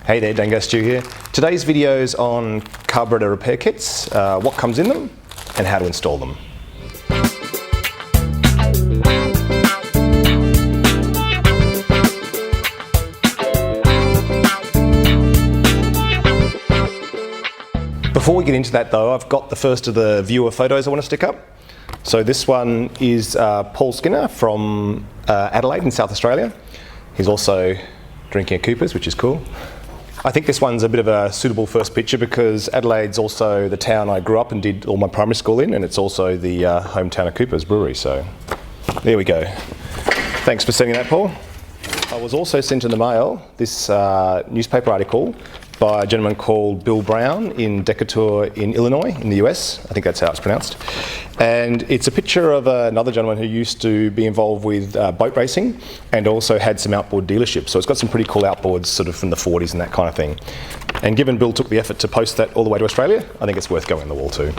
Hey there, Dango Stu here. Today's video is on carburetor repair kits, what comes in them and how to install them. Before we get into that though, I've got the first of the viewer photos I want to stick up. So this one is Paul Skinner from Adelaide in South Australia. He's also drinking a Cooper's, which is cool. I think this one's a bit of a suitable first picture because Adelaide's also the town I grew up and did all my primary school in, and it's also the hometown of Cooper's Brewery, so there we go. Thanks for sending that, Paul. I was also sent in the mail this newspaper article by a gentleman called Bill Brown in Decatur in Illinois in the US. I think that's how it's pronounced. And it's a picture of another gentleman who used to be involved with boat racing and also had some outboard dealerships. So it's got some pretty cool outboards sort of from the 40s and that kind of thing. And given Bill took the effort to post that all the way to Australia, I think it's worth going on the wall too.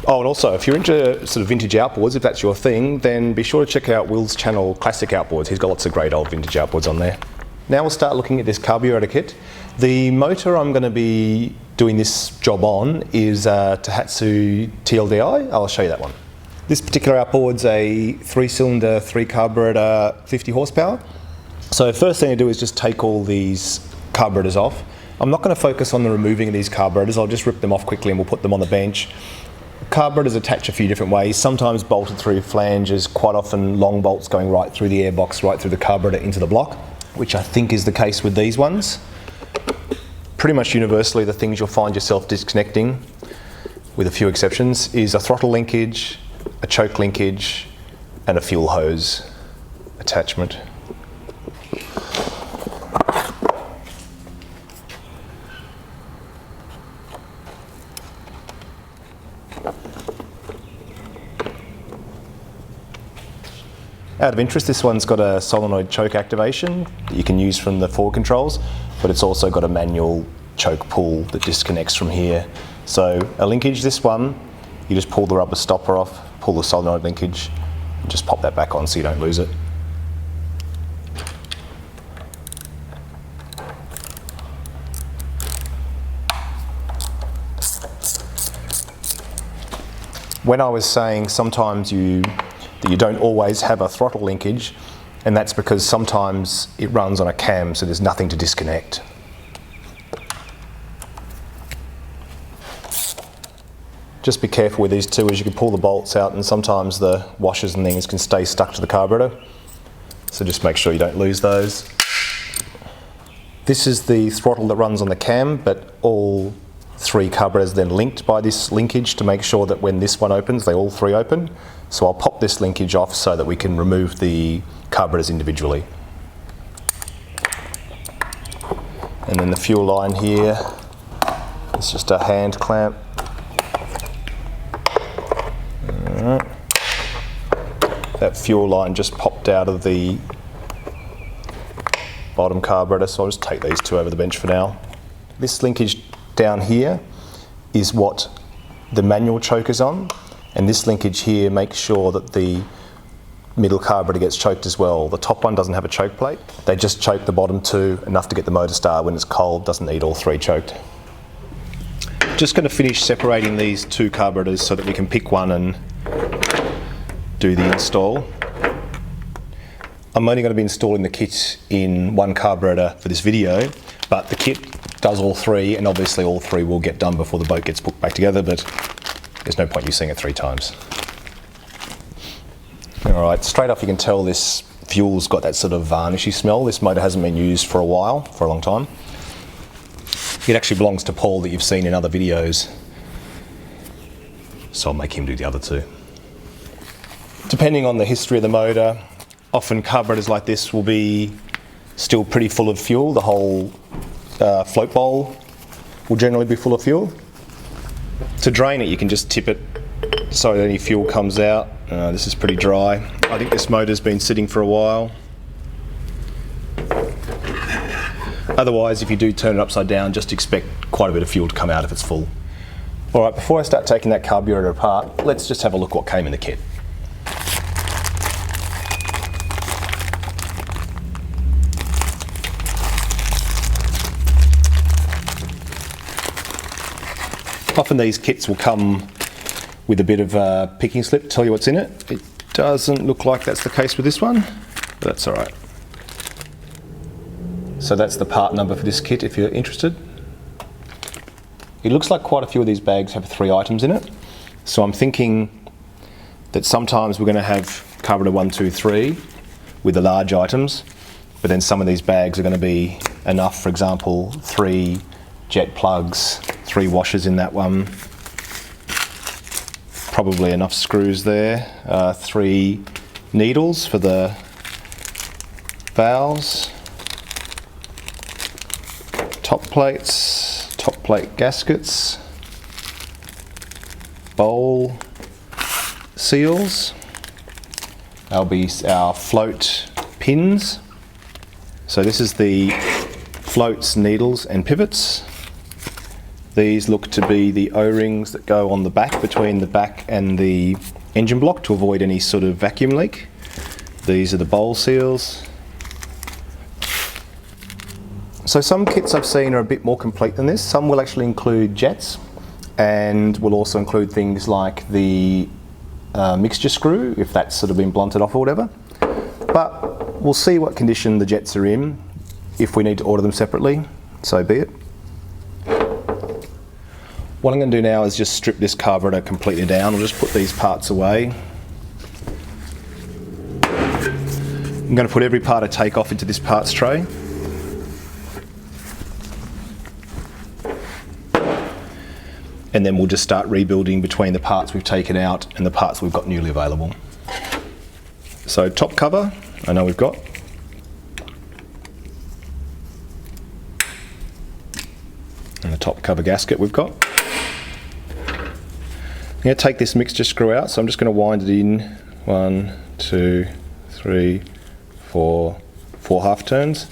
Oh, and also if you're into sort of vintage outboards, if that's your thing, then be sure to check out Will's channel, Classic Outboards. He's got lots of great old vintage outboards on there. Now we'll start looking at this carburetor kit. The motor I'm going to be doing this job on is a Tohatsu TLDI. I'll show you that one. This particular outboard's a 3-cylinder, 3-carburetor, 50 horsepower. So first thing to do is just take all these carburetors off. I'm not going to focus on the removing of these carburetors. I'll just rip them off quickly and we'll put them on the bench. Carburetors attach a few different ways, sometimes bolted through flanges, quite often long bolts going right through the airbox, right through the carburetor into the block, which I think is the case with these ones. Pretty much universally the things you'll find yourself disconnecting, with a few exceptions, is a throttle linkage, a choke linkage, and a fuel hose attachment. Out of interest, this one's got a solenoid choke activation that you can use from the forward controls, but it's also got a manual choke pull that disconnects from here. So a linkage, this one, you just pull the rubber stopper off, pull the solenoid linkage, and just pop that back on so you don't lose it. When I was saying sometimes that you don't always have a throttle linkage, and that's because sometimes it runs on a cam, so there's nothing to disconnect. Just be careful with these two, as you can pull the bolts out and sometimes the washers and things can stay stuck to the carburetor. So just make sure you don't lose those. This is the throttle that runs on the cam, but all 3 carburetors are then linked by this linkage to make sure that when this one opens, they all 3 open. So I'll pop this linkage off so that we can remove the carburetors individually. And then the fuel line here, it's just a hand clamp. Alright. That fuel line just popped out of the bottom carburetor, so I'll just take these 2 over the bench for now. This linkage down here is what the manual choke is on, and this linkage here makes sure that the middle carburetor gets choked as well. The top one doesn't have a choke plate. They just choke the bottom 2 enough to get the motor started when it's cold, doesn't need all 3 choked. Just going to finish separating these 2 carburetors so that we can pick one and do the install. I'm only going to be installing the kit in 1 carburetor for this video, but the kit does all 3, and obviously all 3 will get done before the boat gets put back together, but there's no point using it 3 times. Alright, straight off you can tell this fuel's got that sort of varnishy smell. This motor hasn't been used for a while, for a long time. It actually belongs to Paul that you've seen in other videos, so I'll make him do the other 2. Depending on the history of the motor, often carburetors like this will be still pretty full of fuel. The whole float bowl will generally be full of fuel. To drain it, you can just tip it so that any fuel comes out. This is pretty dry. I think this motor's been sitting for a while. Otherwise, if you do turn it upside down, just expect quite a bit of fuel to come out if it's full. Alright, before I start taking that carburetor apart, let's just have a look what came in the kit. Often these kits will come with a bit of a picking slip to tell you what's in it. It doesn't look like that's the case with this one, but that's all right. So that's the part number for this kit if you're interested. It looks like quite a few of these bags have 3 items in it. So I'm thinking that sometimes we're going to have carburetor 1, 2, 3 with the large items, but then some of these bags are going to be enough, for example, 3 jet plugs, 3 washers in that one, probably enough screws there, 3 needles for the valves, top plates, top plate gaskets, bowl seals. That'll be our float pins. So this is the floats, needles and pivots. These look to be the O-rings that go on the back, between the back and the engine block, to avoid any sort of vacuum leak. These are the bowl seals. So some kits I've seen are a bit more complete than this. Some will actually include jets and will also include things like the mixture screw, if that's sort of been blunted off or whatever. But we'll see what condition the jets are in. If we need to order them separately, so be it. What I'm going to do now is just strip this carburetor completely down. I'll just put these parts away. I'm going to put every part I take off into this parts tray. And then we'll just start rebuilding between the parts we've taken out and the parts we've got newly available. So top cover, I know we've got. And the top cover gasket we've got. I'm going to take this mixture screw out, so I'm just going to wind it in 1, 2, 3, 4 half turns.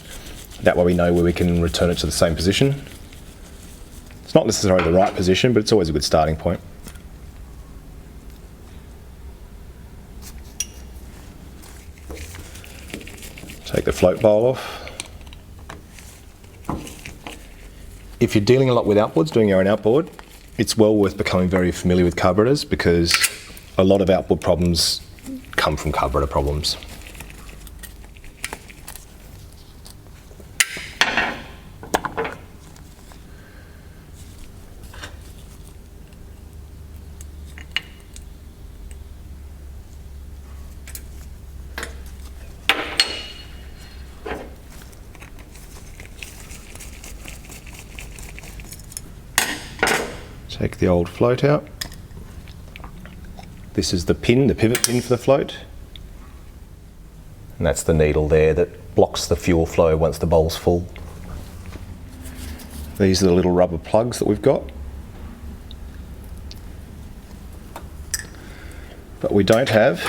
That way we know where we can return it to the same position. It's not necessarily the right position, but it's always a good starting point. Take the float bowl off. If you're dealing a lot with outboards, doing your own outboard, it's well worth becoming very familiar with carburetors, because a lot of outboard problems come from carburetor problems. Take the old float out. This is the pin, the pivot pin for the float. And that's the needle there that blocks the fuel flow once the bowl's full. These are the little rubber plugs that we've got. But we don't have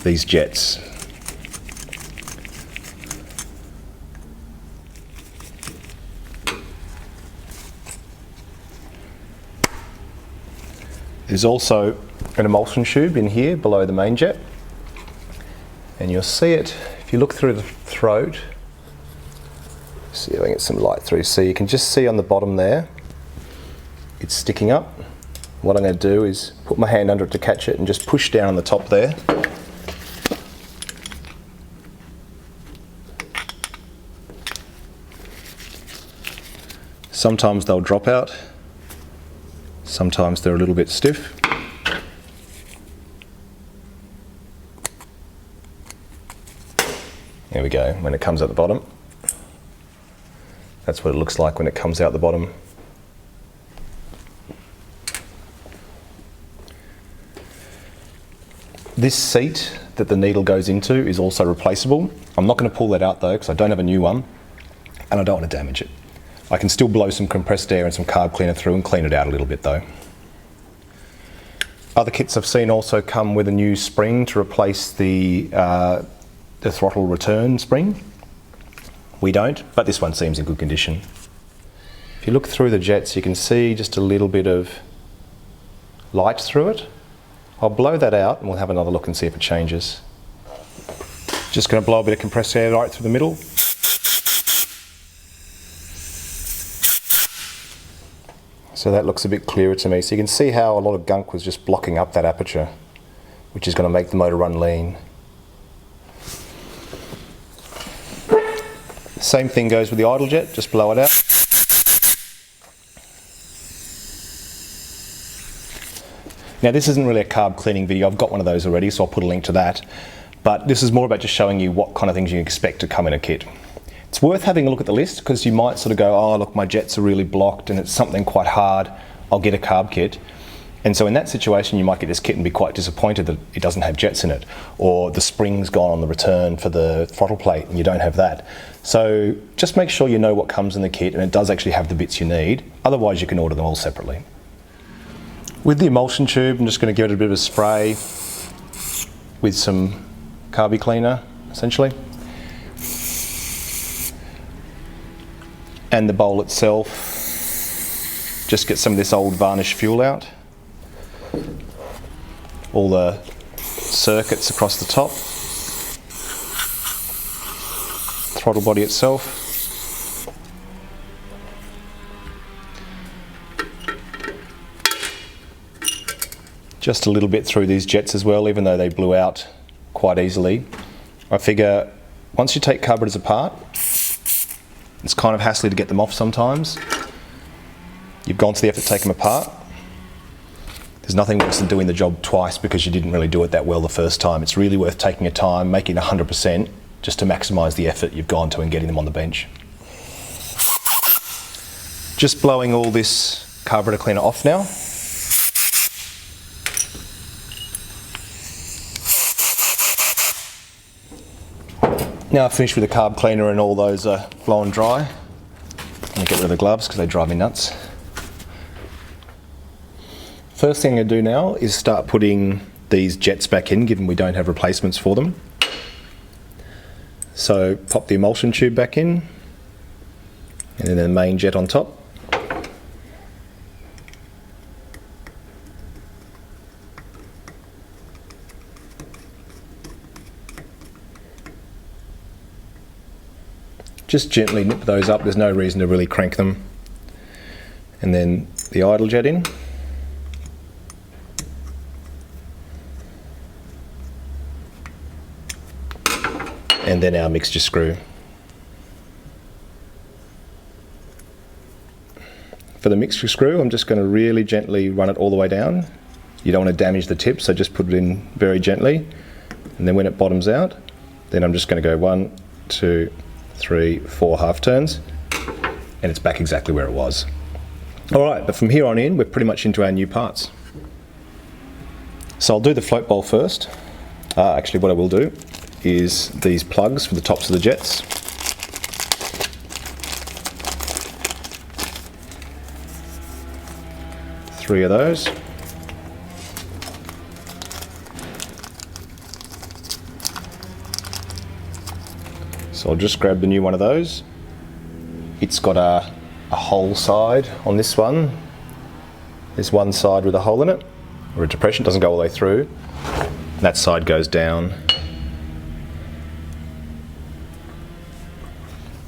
these jets. There's also an emulsion tube in here below the main jet, and you'll see it if you look through the throat. See if I can get some light through. So you can just see on the bottom there, it's sticking up. What I'm going to do is put my hand under it to catch it and just push down on the top there. Sometimes they'll drop out. Sometimes they're a little bit stiff. There we go, when it comes out the bottom. That's what it looks like when it comes out the bottom. This seat that the needle goes into is also replaceable. I'm not going to pull that out though, because I don't have a new one and I don't want to damage it. I can still blow some compressed air and some carb cleaner through and clean it out a little bit though. Other kits I've seen also come with a new spring to replace the throttle return spring. We don't, but this one seems in good condition. If you look through the jets, you can see just a little bit of light through it. I'll blow that out and we'll have another look and see if it changes. Just going to blow a bit of compressed air right through the middle. So that looks a bit clearer to me. So you can see how a lot of gunk was just blocking up that aperture, which is going to make the motor run lean. Same thing goes with the idle jet, just blow it out. Now this isn't really a carb cleaning video, I've got one of those already, so I'll put a link to that. But this is more about just showing you what kind of things you expect to come in a kit. It's worth having a look at the list, because you might sort of go, oh look, my jets are really blocked and it's something quite hard, I'll get a carb kit. And so in that situation you might get this kit and be quite disappointed that it doesn't have jets in it, or the spring's gone on the return for the throttle plate and you don't have that. So just make sure you know what comes in the kit and it does actually have the bits you need, otherwise you can order them all separately. With the emulsion tube, I'm just going to give it a bit of a spray with some carby cleaner, essentially. And the bowl itself, just get some of this old varnish fuel out. All the circuits across the top. Throttle body itself. Just a little bit through these jets as well, even though they blew out quite easily. I figure once you take carburetors apart, it's kind of hassly to get them off sometimes. You've gone to the effort to take them apart. There's nothing worse than doing the job twice because you didn't really do it that well the first time. It's really worth taking your time, making it 100%, just to maximise the effort you've gone to and getting them on the bench. Just blowing all this carburetor cleaner off now. Now I've finished with the carb cleaner and all those are blown dry. I'm going to get rid of the gloves because they drive me nuts. First thing I'm going to do now is start putting these jets back in, given we don't have replacements for them. So pop the emulsion tube back in, and then the main jet on top. Just gently nip those up, there's no reason to really crank them. And then the idle jet in. And then our mixture screw. For the mixture screw, I'm just going to really gently run it all the way down. You don't want to damage the tip, so just put it in very gently. And then when it bottoms out, then I'm just going to go 1, 2, 3, 4 half turns, and it's back exactly where it was. Alright, but from here on in, we're pretty much into our new parts. So I'll do the float bowl first. Actually, what I will do is these plugs for the tops of the jets. Three of those. So I'll just grab the new one of those. It's got a hole side on this one. There's one side with a hole in it, or a depression, doesn't go all the way through. That side goes down.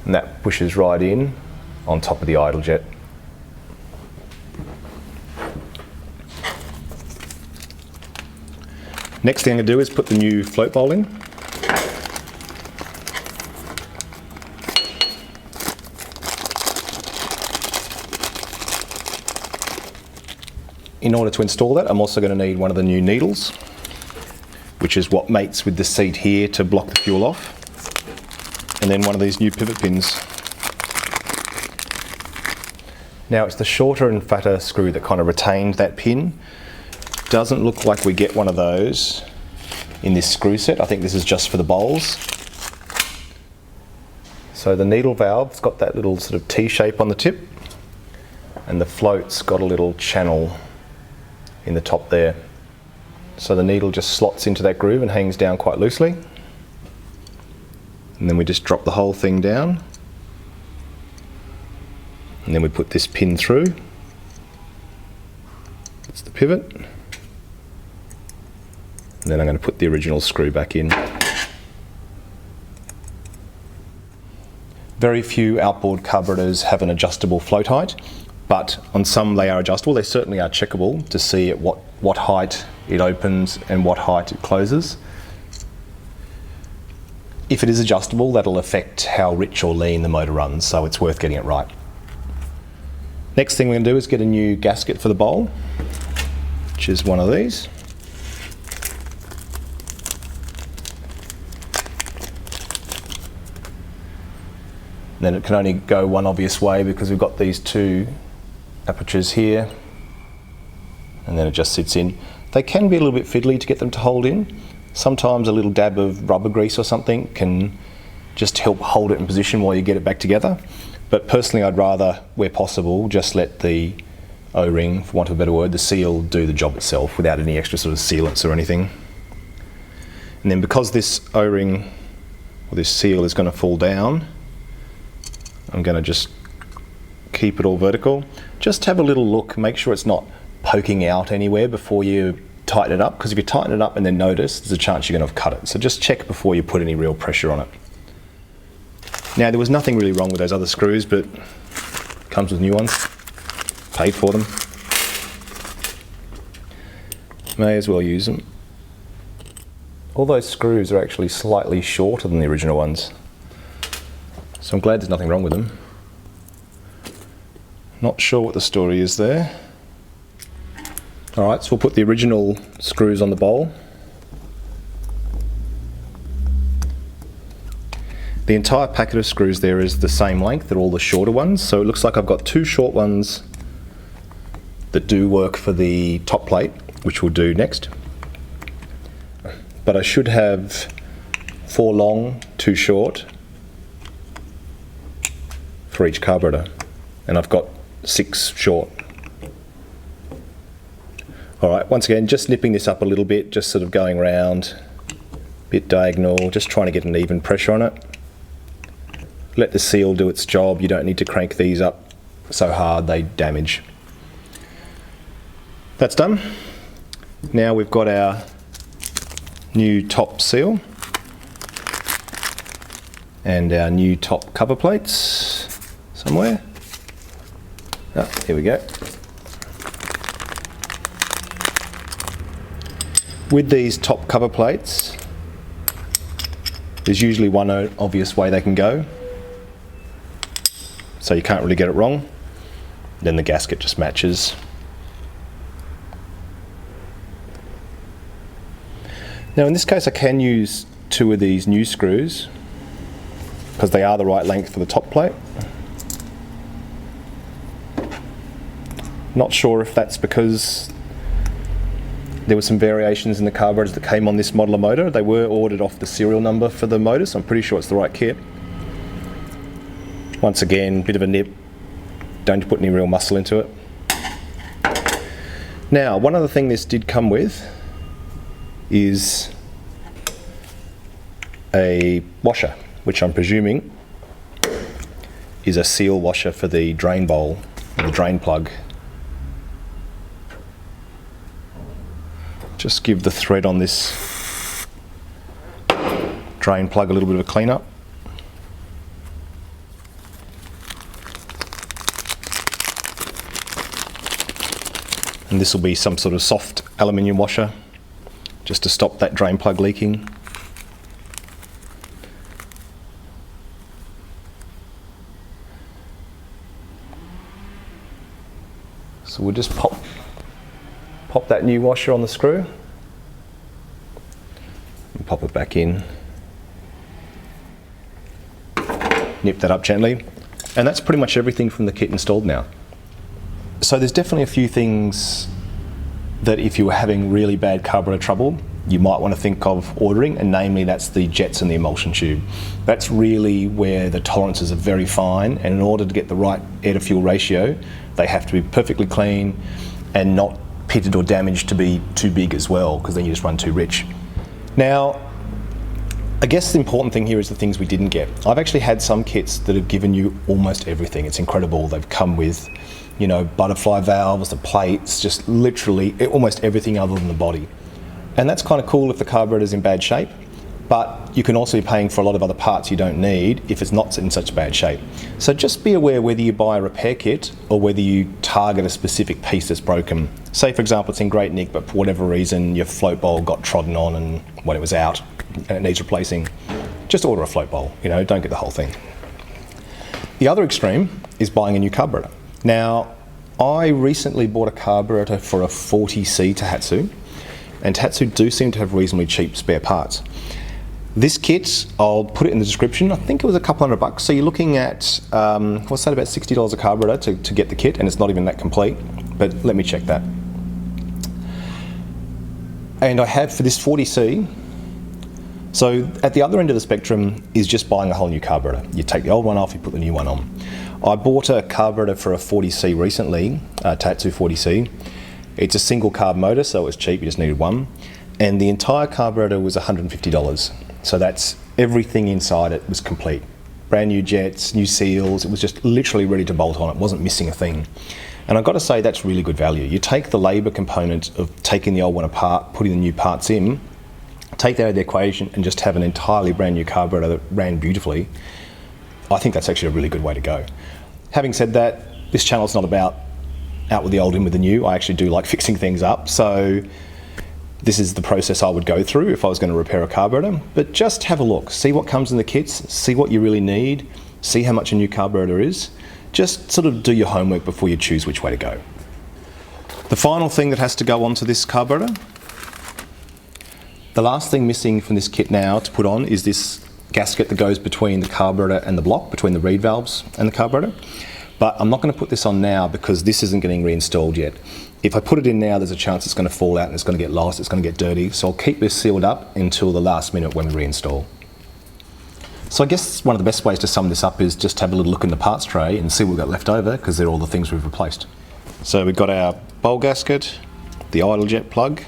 And that pushes right in on top of the idle jet. Next thing I'm going to do is put the new float bowl in. In order to install that, I'm also going to need one of the new needles, which is what mates with the seat here to block the fuel off, and then one of these new pivot pins. Now it's the shorter and fatter screw that kind of retained that pin. Doesn't look like we get one of those in this screw set. I think this is just for the bowls. So the needle valve's got that little sort of T shape on the tip, and the float's got a little channel in the top there. So the needle just slots into that groove and hangs down quite loosely. And then we just drop the whole thing down. And then we put this pin through. It's the pivot. And then I'm going to put the original screw back in. Very few outboard carburetors have an adjustable float height. but on some they are adjustable. They certainly are checkable to see at what height it opens and what height it closes. If it is adjustable, that'll affect how rich or lean the motor runs, so it's worth getting it right. Next thing we're going to do is get a new gasket for the bowl, which is one of these. And then it can only go one obvious way because we've got these two apertures here, and then it just sits in. They can be a little bit fiddly to get them to hold in. Sometimes a little dab of rubber grease or something can just help hold it in position while you get it back together. But personally, I'd rather, where possible, just let the O-ring, for want of a better word, the seal, do the job itself without any extra sort of sealants or anything. And then because this O-ring, or this seal, is going to fall down, I'm going to just keep it all vertical. Just have a little look, make sure it's not poking out anywhere before you tighten it up, because if you tighten it up and then notice, there's a chance you're going to cut it. So just check before you put any real pressure on it. Now, there was nothing really wrong with those other screws, but it comes with new ones. Paid for them. May as well use them. All those screws are actually slightly shorter than the original ones, so I'm glad there's nothing wrong with them. Not sure what the story is there. Alright, so we'll put the original screws on the bowl. The entire packet of screws there is the same length, they're all the shorter ones, so it looks like I've got two short ones that do work for the top plate, which we'll do next. But I should have 4 long, 2 short for each carburetor, and I've got 6 short. Alright, once again, just nipping this up a little bit, just sort of going around, bit diagonal, just trying to get an even pressure on it. Let the seal do its job, you don't need to crank these up so hard they damage. That's done. Now we've got our new top seal and our new top cover plates somewhere. Ah, here we go. With these top cover plates, there's usually one obvious way they can go, so you can't really get it wrong. Then the gasket just matches. Now in this case I can use 2 of these new screws because they are the right length for the top plate. Not sure if that's because there were some variations in the carburetors that came on this model of motor. They were ordered off the serial number for the motor, so I'm pretty sure it's the right kit. Once again, bit of a nip, don't put any real muscle into it. Now, one other thing this did come with is a washer, which I'm presuming is a seal washer for the drain bowl, the drain plug. Just give the thread on this drain plug a little bit of a clean up. And this will be some sort of soft aluminium washer just to stop that drain plug leaking. So we'll just pop that new washer on the screw and pop it back in. Nip that up gently, and that's pretty much everything from the kit installed now. So there's definitely a few things that if you were having really bad carburetor trouble, you might want to think of ordering, and namely that's the jets and the emulsion tube. That's really where the tolerances are very fine, and in order to get the right air to fuel ratio, they have to be perfectly clean and not pitted or damaged to be too big as well, because then you just run too rich. Now, I guess the important thing here is the things we didn't get. I've actually had some kits that have given you almost everything. It's incredible. They've come with, you know, butterfly valves, the plates, just literally almost everything other than the body. And that's kind of cool if the carburetor's in bad shape. but you can also be paying for a lot of other parts you don't need if it's not in such bad shape. So just be aware whether you buy a repair kit or whether you target a specific piece that's broken. Say for example it's in great nick, but for whatever reason your float bowl got trodden on and when it was out and it needs replacing, just order a float bowl, you know, don't get the whole thing. The other extreme is buying a new carburetor. Now, I recently bought a carburetor for a 40C Tohatsu, and Tohatsu do seem to have reasonably cheap spare parts. This kit, I'll put it in the description, I think it was a couple $100. So you're looking at, what's that, about $60 a carburetor to get the kit, and it's not even that complete, but let me check that. And I have for this 40C, so at the other end of the spectrum is just buying a whole new carburetor. You take the old one off, you put the new one on. I bought a carburetor for a 40C recently, Tohatsu 40C. It's a single carb motor, so it was cheap, you just needed one. And the entire carburetor was $150. So that's everything inside it was complete. Brand new jets, new seals, it was just literally ready to bolt on, it wasn't missing a thing. And I've got to say that's really good value. You take the labour component of taking the old one apart, putting the new parts in, take that out of the equation and just have an entirely brand new carburetor that ran beautifully. I think that's actually a really good way to go. Having said that, this channel's not about out with the old, in with the new. I actually do like fixing things up, so this is the process I would go through if I was going to repair a carburetor. But just have a look, see what comes in the kits, see what you really need, see how much a new carburetor is. Just sort of do your homework before you choose which way to go. The final thing that has to go onto this carburetor, the last thing missing from this kit now to put on is this gasket that goes between the carburetor and the block, between the reed valves and the carburetor. But I'm not going to put this on now because this isn't getting reinstalled yet. If I put it in now, there's a chance it's going to fall out and it's going to get lost, it's going to get dirty. So I'll keep this sealed up until the last minute when we reinstall. So I guess one of the best ways to sum this up is just have a little look in the parts tray and see what we've got left over, because they're all the things we've replaced. So we've got our bowl gasket, the idle jet plug,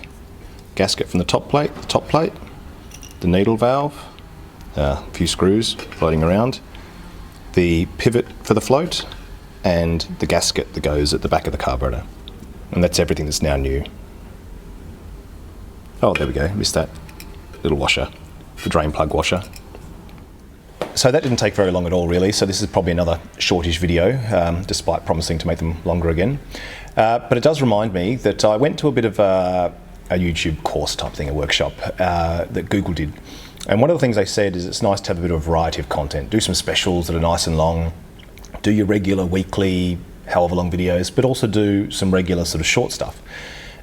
gasket from the top plate, the needle valve, a few screws floating around, the pivot for the float, and the gasket that goes at the back of the carburetor. And that's everything that's now new. Oh, there we go, missed that little washer, the drain plug washer. So that didn't take very long at all really, so this is probably another shortish video, despite promising to make them longer again. But it does remind me that I went to a bit of a YouTube course type thing, a workshop that Google did. And one of the things they said is it's nice to have a bit of a variety of content. Do some specials that are nice and long, do your regular weekly, however long videos, but also do some regular sort of short stuff.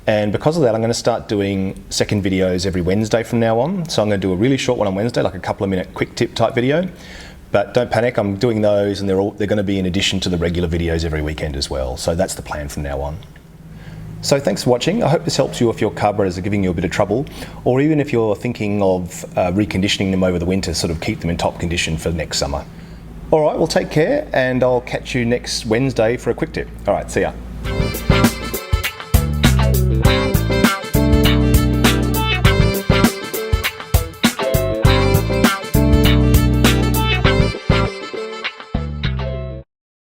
And because of that, I'm going to start doing second videos every Wednesday from now on. So I'm going to do a really short one on Wednesday, like a couple of minute quick tip type video. But don't panic, I'm doing those and they're going to be in addition to the regular videos every weekend as well. So that's the plan from now on. So thanks for watching. I hope this helps you if your carburetors are giving you a bit of trouble, or even if you're thinking of reconditioning them over the winter, sort of keep them in top condition for next summer. All right, well take care and I'll catch you next Wednesday for a quick tip. All right, see ya.